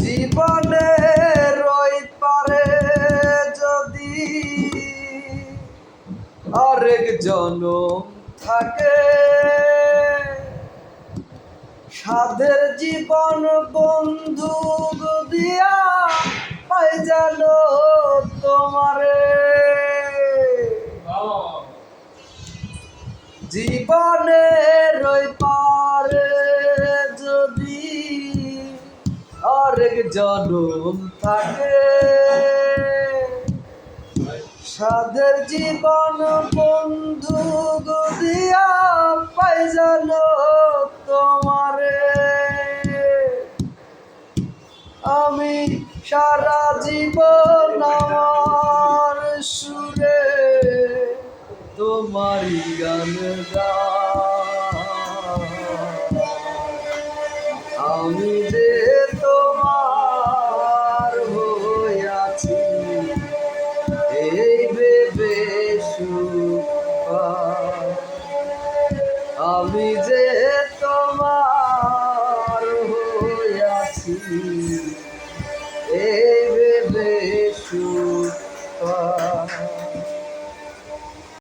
জীবনের ওই পারে যদি আরেক জনম থাকে, সাধের জীবন বন্ধু দিয়া পাই জানো তোমারে। জীবনের ওই পারে যদি আরেক জনম থাকে, সাধের জীবন বন্ধু দিয়া পাই জানো তোমারে। আমি সারা জীবন আমার সুরে তোমারই গান গাই। আমি যে তোমার হইয়াছি এই ভেবে সুখ পাই। আমি যে তোমার হইয়াছি